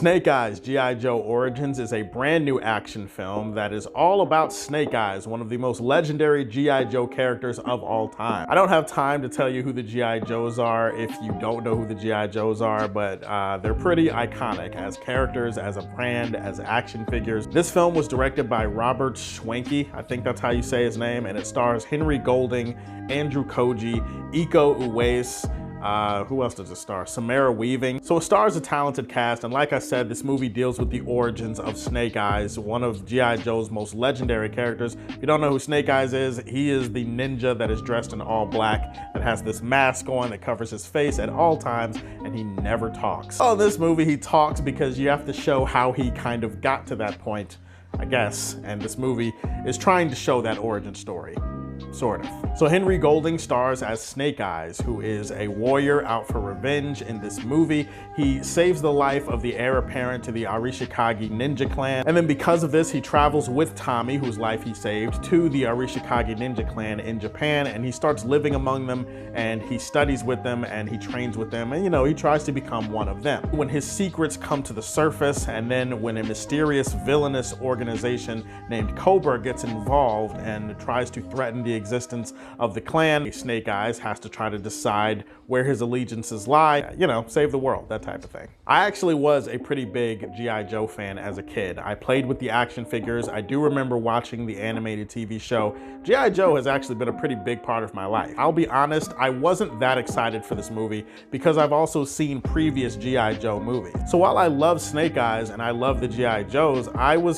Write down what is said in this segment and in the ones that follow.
Snake Eyes: G.I. Joe Origins is a brand new action film that is all about Snake Eyes, one of the most legendary G.I. Joe characters of all time. I don't have time to tell you who the G.I. Joes are if you don't know who the G.I. Joes are, but they're pretty iconic as characters, as a brand, as action figures. This film was directed by Robert Schwenke, I think that's how you say his name, and it stars Henry Golding, Andrew Koji, Iko Uwais, who else does it star? Samara Weaving. So it stars a talented cast, and like I said, this movie deals with the origins of Snake Eyes, one of G.I. Joe's most legendary characters. If you don't know who Snake Eyes is, he is the ninja that is dressed in all black, that has this mask on that covers his face at all times, and he never talks. Oh, in this movie, he talks because you have to show how he kind of got to that point, I guess, and this movie is trying to show that origin story. Sort of. So Henry Golding stars as Snake Eyes, who is a warrior out for revenge in this movie. He saves the life of the heir apparent to the Arashikage ninja clan, and then because of this, he travels with Tommy, whose life he saved, to the Arashikage ninja clan in Japan, and he starts living among them, and he studies with them, and he trains with them, and he tries to become one of them. When his secrets come to the surface, and then when a mysterious villainous organization named Cobra gets involved and tries to threaten the existence of the clan, Snake Eyes has to try to decide where his allegiances lie, save the world, that type of thing. I actually was a pretty big G.I. Joe fan as a kid. I played with the action figures. I do remember watching the animated TV show. G.I. Joe has actually been a pretty big part of my life. I'll be honest, I wasn't that excited for this movie because I've also seen previous G.I. Joe movies. So while I love Snake Eyes and I love the G.I. Joes, I was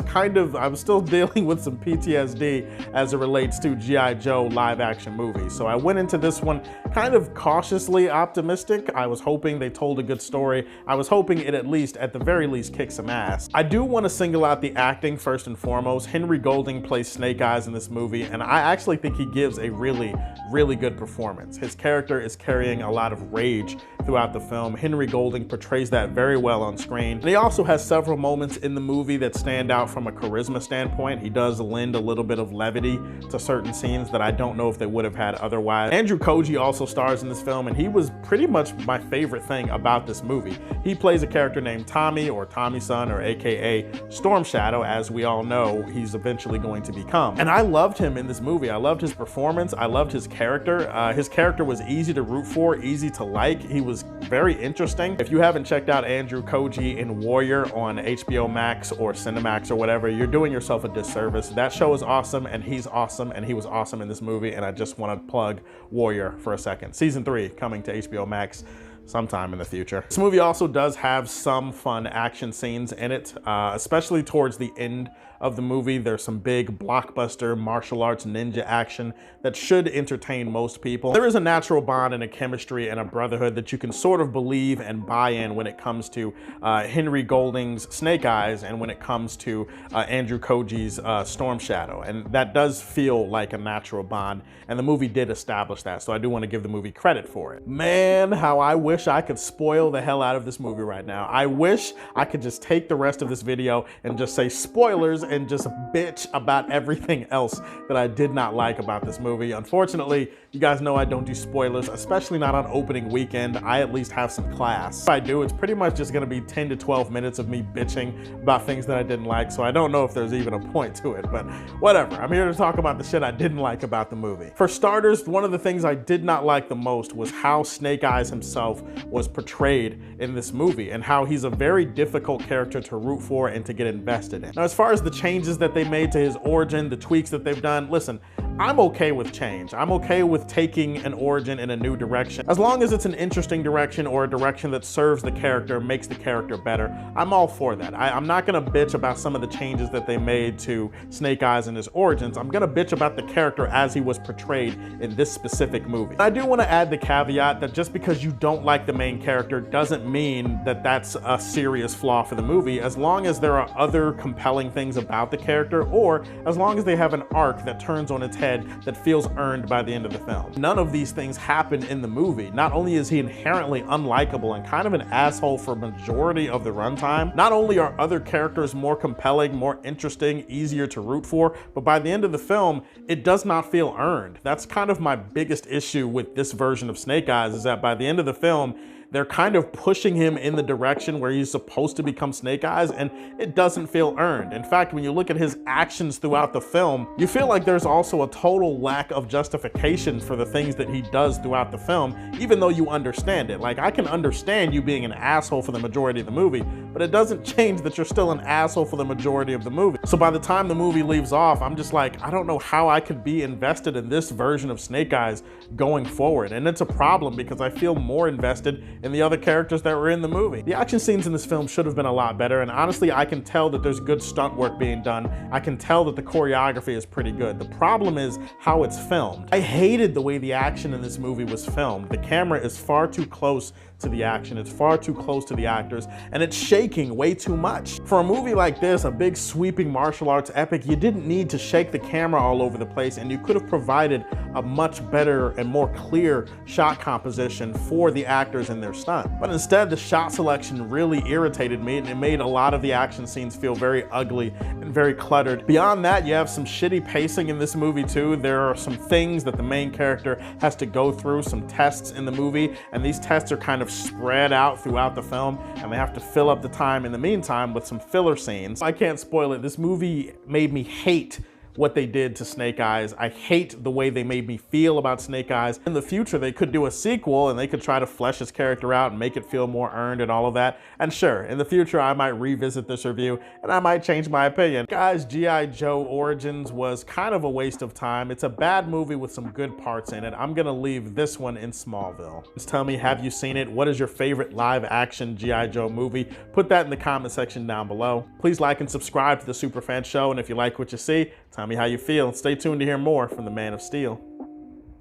still dealing with some PTSD as it relates to G.I. Joe live action movies. So I went into this one kind of cautiously optimistic. I was hoping they told a good story. I was hoping it at the very least, kick some ass. I do want to single out the acting first and foremost. Henry Golding plays Snake Eyes in this movie, and I actually think he gives a really, really good performance. His character is carrying a lot of rage throughout the film. Henry Golding portrays that very well on screen. And he also has several moments in the movie that stand out from a charisma standpoint. He does lend a little bit of levity to certain scenes that I don't know if they would have had otherwise. Andrew Koji also stars in this film, and he was pretty much my favorite thing about this movie. He plays a character named Tommy, or Tommy-san, or AKA Storm Shadow, as we all know he's eventually going to become. And I loved him in this movie. I loved his performance. I loved his character. His character was easy to root for, easy to like. He was very interesting. If you haven't checked out Andrew Koji in Warrior on HBO Max or Cinemax or whatever, you're doing yourself a disservice. That show is awesome, and he's awesome, and he was awesome in this movie, and I just want to plug Warrior for a second. Season 3 coming to HBO Max sometime in the future. This movie also does have some fun action scenes in it, especially towards the end of the movie. There's some big blockbuster martial arts ninja action that should entertain most people. There is a natural bond and a chemistry and a brotherhood that you can sort of believe and buy in when it comes to Henry Golding's Snake Eyes and when it comes to Andrew Koji's Storm Shadow. And that does feel like a natural bond, and the movie did establish that, so I do want to give the movie credit for it. Man, how I wish I could spoil the hell out of this movie right now. I wish I could just take the rest of this video and just say spoilers and just bitch about everything else that I did not like about this movie. Unfortunately, you guys know I don't do spoilers, especially not on opening weekend. I at least have some class. If I do, it's pretty much just gonna be 10 to 12 minutes of me bitching about things that I didn't like, so I don't know if there's even a point to it, but whatever. I'm here to talk about the shit I didn't like about the movie. For starters, one of the things I did not like the most was how Snake Eyes himself was portrayed in this movie and how he's a very difficult character to root for and to get invested in. Now, as far as the changes that they made to his origin, the tweaks that they've done, listen, I'm okay with change. I'm okay with taking an origin in a new direction. As long as it's an interesting direction or a direction that serves the character, makes the character better, I'm all for that. I'm not gonna bitch about some of the changes that they made to Snake Eyes and his origins. I'm gonna bitch about the character as he was portrayed in this specific movie. I do wanna add the caveat that just because you don't like the main character doesn't mean that that's a serious flaw for the movie, as long as there are other compelling things about the character, or as long as they have an arc that turns on its head that feels earned by the end of the film. None of these things happen in the movie. Not only is he inherently unlikable and kind of an asshole for majority of the runtime, not only are other characters more compelling, more interesting, easier to root for, but by the end of the film, it does not feel earned. That's kind of my biggest issue with this version of Snake Eyes, is that by the end of the film, they're kind of pushing him in the direction where he's supposed to become Snake Eyes, and it doesn't feel earned. In fact, when you look at his actions throughout the film, you feel like there's also a total lack of justification for the things that he does throughout the film, even though you understand it. Like, I can understand you being an asshole for the majority of the movie, but it doesn't change that you're still an asshole for the majority of the movie. So by the time the movie leaves off, I'm just like, I don't know how I could be invested in this version of Snake Eyes going forward. And it's a problem because I feel more invested in the other characters that were in the movie. The action scenes in this film should have been a lot better, and honestly, I can tell that there's good stunt work being done. I can tell that the choreography is pretty good. The problem is how it's filmed. I hated the way the action in this movie was filmed. The camera is far too close to the action, it's far too close to the actors, and it's shaking way too much. For a movie like this, a big sweeping martial arts epic, you didn't need to shake the camera all over the place, and you could have provided a much better and more clear shot composition for the actors in their stunt. But instead, the shot selection really irritated me, and it made a lot of the action scenes feel very ugly and very cluttered. Beyond that, you have some shitty pacing in this movie too. There are some things that the main character has to go through, some tests in the movie, and these tests are kind of spread out throughout the film, and they have to fill up the time in the meantime with some filler scenes. I can't spoil it. This movie made me hate what they did to Snake Eyes. I hate the way they made me feel about Snake Eyes. In the future, they could do a sequel and they could try to flesh his character out and make it feel more earned and all of that. And sure, in the future, I might revisit this review and I might change my opinion. Guys, G.I. Joe Origins was kind of a waste of time. It's a bad movie with some good parts in it. I'm gonna leave this one in Smallville. Just tell me, have you seen it? What is your favorite live action G.I. Joe movie? Put that in the comment section down below. Please like and subscribe to the Superfan Show, and if you like what you see, tell me how you feel. Stay tuned to hear more from the Man of Steel.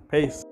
Peace.